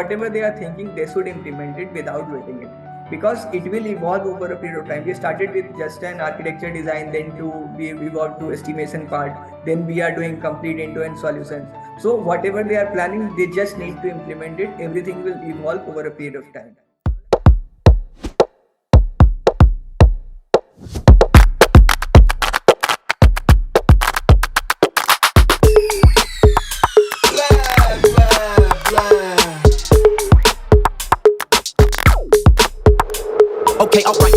whatever they are thinking, they should implement it without waiting it, because it will evolve over a period of time. We started with just an architecture design, then we evolved to estimation part, then we are doing complete end-to-end solutions. So whatever they are planning, they just need to implement it. Everything will evolve over a period of time. Okay, alright.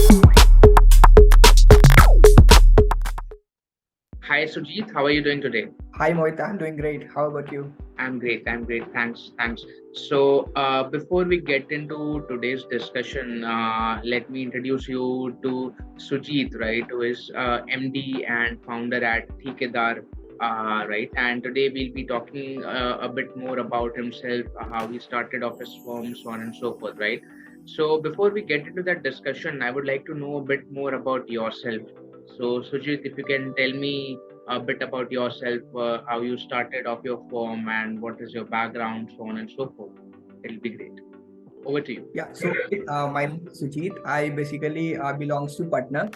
Hi Sujeet, how are you doing today? Hi Mohit, I'm doing great. How about you? I'm great. Thanks. So, before we get into today's discussion, let me introduce you to Sujeet, right, who is MD and founder at Thikedaar, right? And today we'll be talking a bit more about himself, how he started off his firm, so on and so forth, right? So, before we get into that discussion, I would like to know a bit more about yourself. So, Sujeet, if you can tell me a bit about yourself, how you started off your firm, and what is your background, so on and so forth. It'll be great. Over to you. Yeah, so my name is Sujeet. I basically belongs to Patna.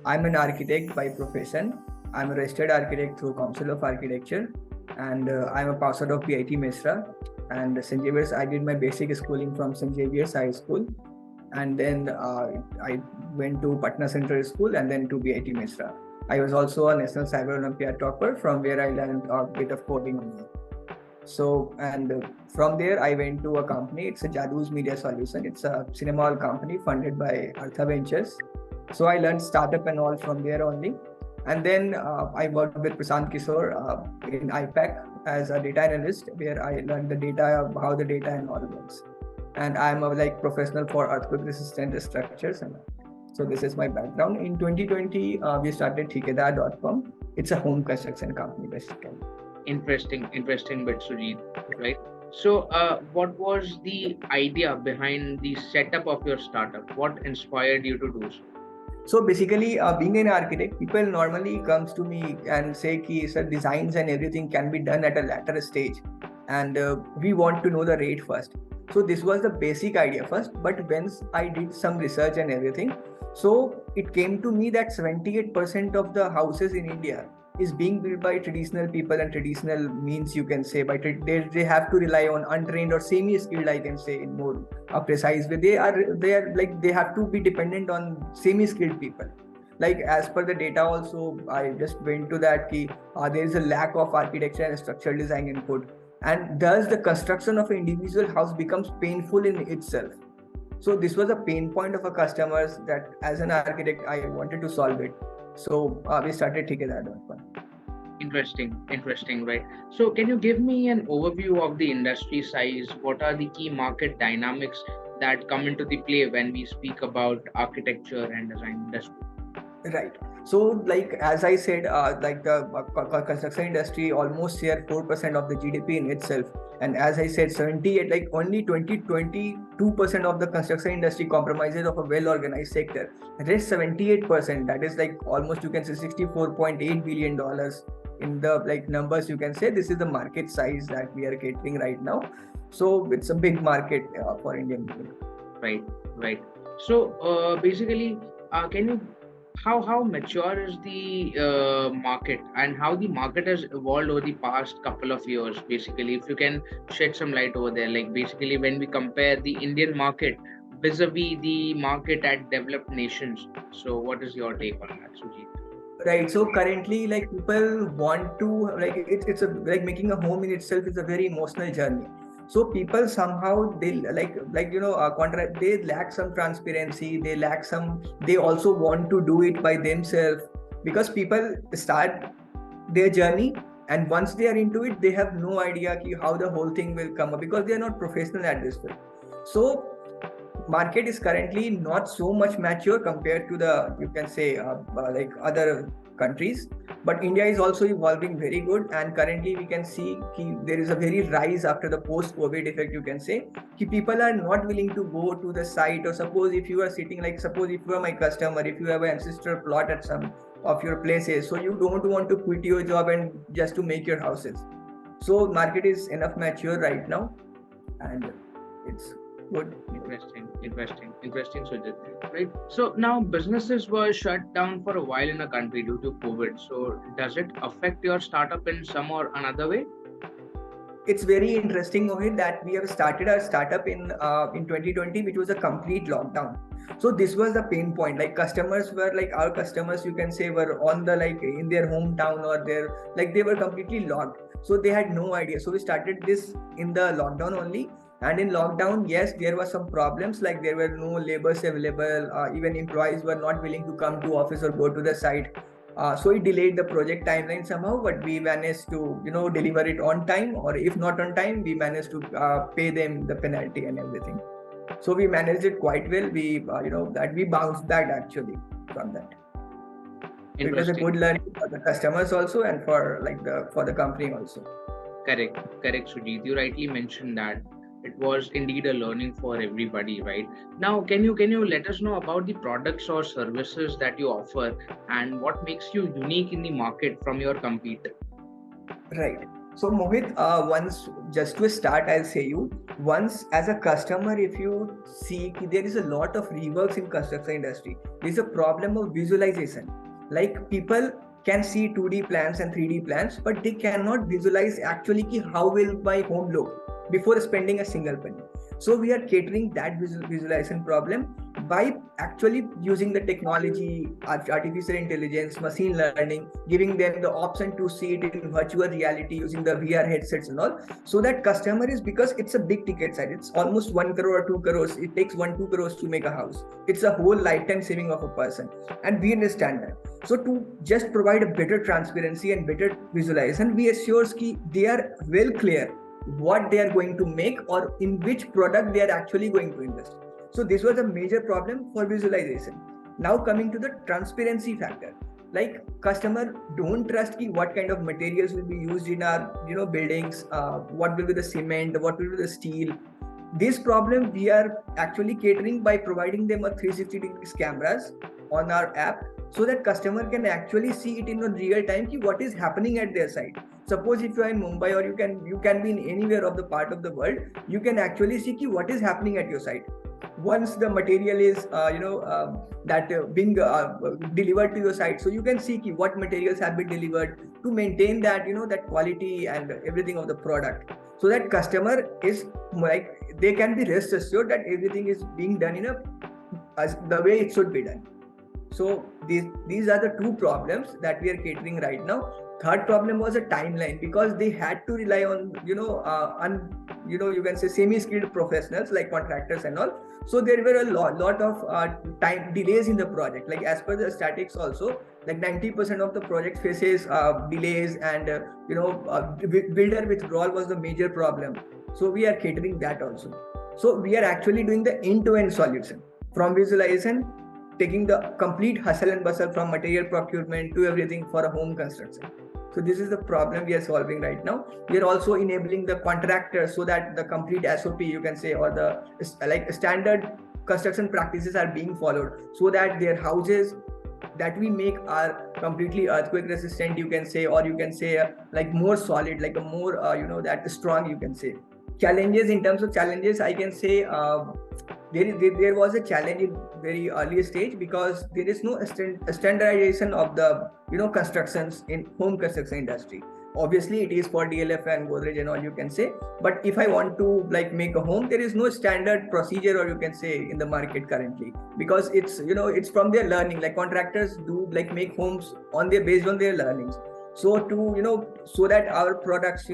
I'm an architect by profession. I'm a registered architect through Council of Architecture, and I'm a passer of PIT Mishra. And St. Xavier's, I did my basic schooling from St. Xavier's High School, and then I went to Patna Central School and then to PIT Mishra. I was also a National Cyber Olympiad topper, from where I learned a bit of coding only. So, and from there, I went to a company. It's a Jadu's Media Solution. It's a cinema hall company funded by Artha Ventures. So I learned startup and all from there only. And then I worked with Prashant Kishore in IPAC as a data analyst, where I learned the data, how the data and all works. And I'm a professional for earthquake resistant structures. And so this is my background. In 2020, we started Thikedaar.com. It's a home construction company basically. Interesting bit, Sujeet, right? So, what was the idea behind the setup of your startup? What inspired you to do so? So basically, being an architect, people normally comes to me and say ki sir, designs and everything can be done at a later stage, and we want to know the rate first. So this was the basic idea first, but once I did some research and everything, so it came to me that 78% of the houses in India is being built by traditional people and traditional means, you can say, but they have to rely on untrained or semi-skilled, I can say in more precise way. They are like they have to be dependent on semi-skilled people. Like as per the data also, I just went to that key. There is a lack of architecture and structural design input, and thus the construction of an individual house becomes painful in itself. So this was a pain point of a customers that as an architect I wanted to solve it. So we started Thikedaar.com. Interesting, right? So, can you give me an overview of the industry size? What are the key market dynamics that come into the play when we speak about architecture and design industry? Right. So, like as I said, like the construction industry almost share 4% of the GDP in itself, and as I said, 78, like only 22% of the construction industry compromises of a well-organized sector. Rest 78%, that is like almost you can say $64.8 billion in the like numbers. You can say this is the market size that we are catering right now. So it's a big market for Indian people. Right. So, basically, can you how mature is the market, and how the market has evolved over the past couple of years? Basically, if you can shed some light over there, like basically when we compare the Indian market vis-a-vis the market at developed nations. So, what is your take on that, Sujeet? Right. So currently, like people want to like it's a like making a home in itself is a very emotional journey. So people somehow they they lack some transparency. They lack some. They also want to do it by themselves, because people start their journey, and once they are into it, they have no idea how the whole thing will come up, because they are not professional at this point. So market is currently not so much mature compared to the, you can say, like other countries, but India is also evolving very good, and currently we can see there is a very rise after the post-COVID effect, you can say. People are not willing to go to the site, or suppose if you are sitting, like suppose if you are my customer, if you have an ancestral plot at some of your places, so you don't want to quit your job and just to make your houses. So market is enough mature right now, and it's good. Interesting, Sujit. Right. So now businesses were shut down for a while in a country due to COVID. So does it affect your startup in some or another way? It's very interesting, Mohit, that we have started our startup in 2020, which was a complete lockdown. So this was the pain point. Like customers were like our customers, you can say, were on the like in their hometown or their like they were completely locked. So they had no idea. So we started this in the lockdown only. And in lockdown, yes, there were some problems. Like there were no labors available. Even employees were not willing to come to office or go to the site. So it delayed the project timeline somehow, but we managed to, deliver it on time, or if not on time, we managed to pay them the penalty and everything. So we managed it quite well. That we bounced back actually from that. So it was a good learning for the customers also, and for the company also. Correct, Sujit. You rightly mentioned that it was indeed a learning for everybody, right? Now, can you let us know about the products or services that you offer and what makes you unique in the market from your competitor? Right. So Mohit, once just to start, I'll say you once as a customer, if you see there is a lot of reworks in construction industry, there's a problem of visualization. Like people can see 2D plans and 3D plans, but they cannot visualize actually ki how will my home look before spending a single penny. So we are catering that visualization problem by actually using the technology, artificial intelligence, machine learning, giving them the option to see it in virtual reality using the VR headsets and all. So that customer is, because it's a big ticket size, it's almost 1 crore or 2 crores. It takes 2 crores to make a house. It's a whole lifetime saving of a person. And we understand that. So to just provide a better transparency and better visualization, we assure that they are well clear what they are going to make or in which product they are actually going to invest. So this was a major problem for visualization. Now coming to the transparency factor, like customer don't trust ki what kind of materials will be used in our buildings, what will be the cement, what will be the steel. This problem we are actually catering by providing them a 360 degrees cameras on our app, so that customer can actually see it in real time ki what is happening at their site. Suppose if you are in Mumbai, or you can be in anywhere of the part of the world, you can actually see ki what is happening at your site. Once the material is being delivered to your site, so you can see ki what materials have been delivered to maintain that that quality and everything of the product, so that customer is like they can be rest assured that everything is being done in as the way it should be done. So these are the two problems that we are catering right now. Third problem was a timeline, because they had to rely on you can say semi-skilled professionals like contractors and all. So there were a lot of time delays in the project. Like as per the statics also, like 90% of the project faces delays, and builder withdrawal was the major problem. So we are catering that also. So we are actually doing the end-to-end solution from visualization, taking the complete hustle and bustle from material procurement to everything for a home construction. So this is the problem we are solving right now. We are also enabling the contractors so that the complete SOP, you can say, or the like standard construction practices are being followed, so that their houses that we make are completely earthquake resistant, you can say, or you can say like more solid, like a more that strong, you can say. Challenges, in terms of challenges, I can say there was a challenge in very early stage, because there is no standardization of the constructions in home construction industry. Obviously it is for DLF and Godrej and all, you can say, but if I want to like make a home, there is no standard procedure, or you can say, in the market currently, because it's it's from their learning. Like contractors do like make homes based on their learnings. So to so that our products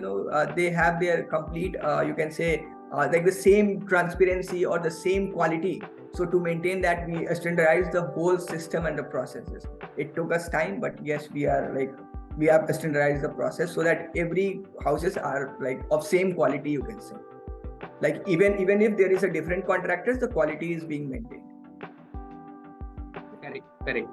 they have their complete you can say like the same transparency or the same quality. So to maintain that, we standardize the whole system and the processes. It took us time, but yes, we have standardized the process so that every houses are like of same quality, you can say. Like even if there is a different contractors, the quality is being maintained. Correct.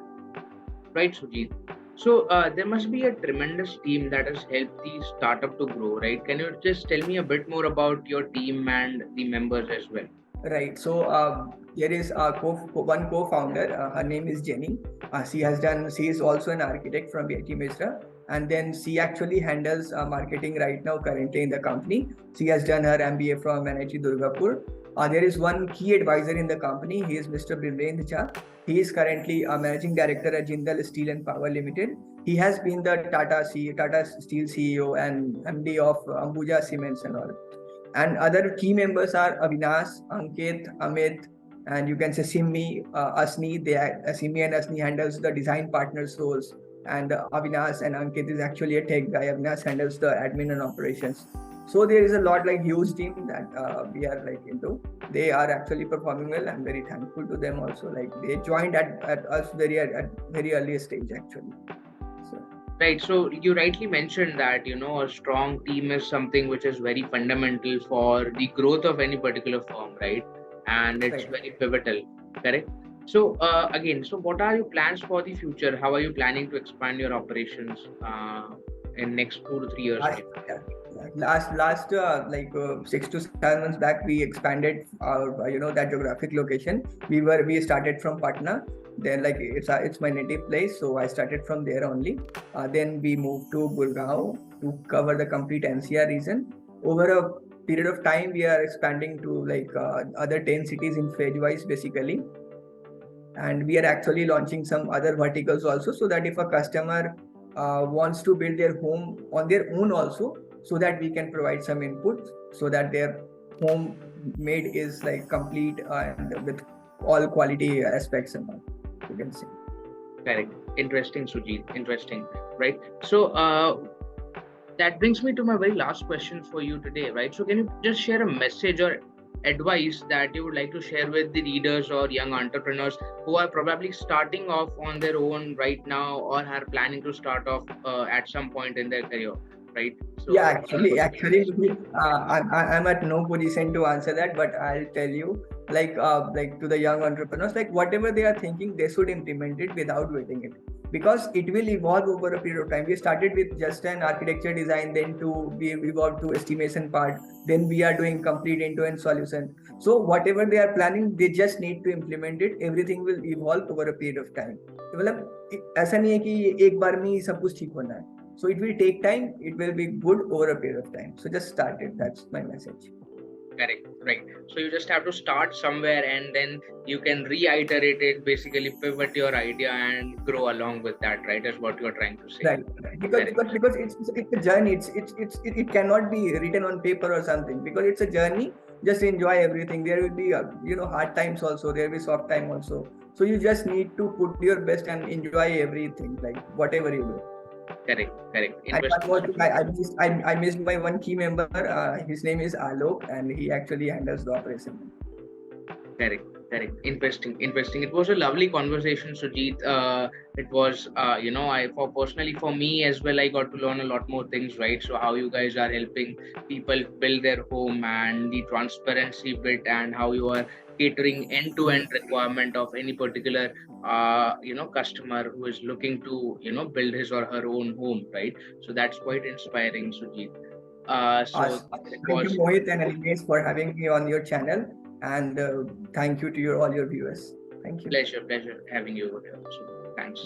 Right, Sujit. So there must be a tremendous team that has helped the startup to grow, right? Can you just tell me a bit more about your team and the members as well? Right. So here is one co-founder. Her name is Jenny. She is also an architect from Sujeet Mishra, and then she actually handles marketing right now currently in the company. She has done her MBA from NIT Durgapur, There is one key advisor in the company. He is Mr. Brimendra Jha. He is currently a managing director at Jindal Steel and Power Limited. He has been the Tata Steel CEO and MD of Ambuja Cements and all. And other key members are Avinash, Ankit, Amit, and you can say Simmi, Asni. Simmi and Asni handles the design partners roles, and Avinash and Ankit is actually a tech guy. Avinash handles the admin and operations. So there is a lot like huge team that we are like into. They are actually performing well. I'm very thankful to them also. Like they joined at us at very early stage actually. So. Right. So you rightly mentioned that, a strong team is something which is very fundamental for the growth of any particular firm, right? And it's Right. very pivotal, correct? So again, so what are your plans for the future? How are you planning to expand your operations in next 2 to 3 years? Last 6 to 7 months back we expanded our that geographic location. We started from Patna, then like it's my native place, so I started from there only. Then we moved to Gurgaon to cover the complete NCR region. Over a period of time we are expanding to other 10 cities in phase wise basically, and we are actually launching some other verticals also, so that if a customer wants to build their home on their own also, so that we can provide some input so that their home made is like complete and with all quality aspects and all, you can say. Correct. Interesting, Sujit. Interesting. Right. So that brings me to my very last question for you today, right? So can you just share a message or advice that you would like to share with the readers or young entrepreneurs who are probably starting off on their own right now or are planning to start off at some point in their career, right? So Yeah, actually, I'm at no position to answer that, but I'll tell you, like to the young entrepreneurs, like whatever they are thinking, they should implement it without waiting it, because it will evolve over a period of time. We started with just an architecture design, then we evolved to estimation part, then we are doing complete end-to-end solution. So whatever they are planning, they just need to implement it. Everything will evolve over a period of time. मतलब ऐसा नहीं है कि एक बार में ही सब कुछ ठीक होना है. So it will take time. It will be good over a period of time. So just start it. That's my message. Correct, right. So you just have to start somewhere and then you can reiterate it, basically pivot your idea and grow along with that, right? Is what you're trying to say. Right. Because it's a journey. It cannot be written on paper or something, because it's a journey. Just enjoy everything. There will be hard times also. There will be soft time also. So you just need to put your best and enjoy everything, like whatever you do. Correct. I missed my one key member. His name is Alok, and he actually handles the operation. Correct. Interesting. It was a lovely conversation, Sujit. It was, for me as well, I got to learn a lot more things, right? So how you guys are helping people build their home and the transparency bit, and how you are catering end-to-end requirement of any particular, customer who is looking to, build his or her own home, right? So that's quite inspiring, Sujit. Thank you, Mohit and Alimesh, for having me on your channel, and thank you to all your viewers. Thank you. Pleasure having you over here. So thanks.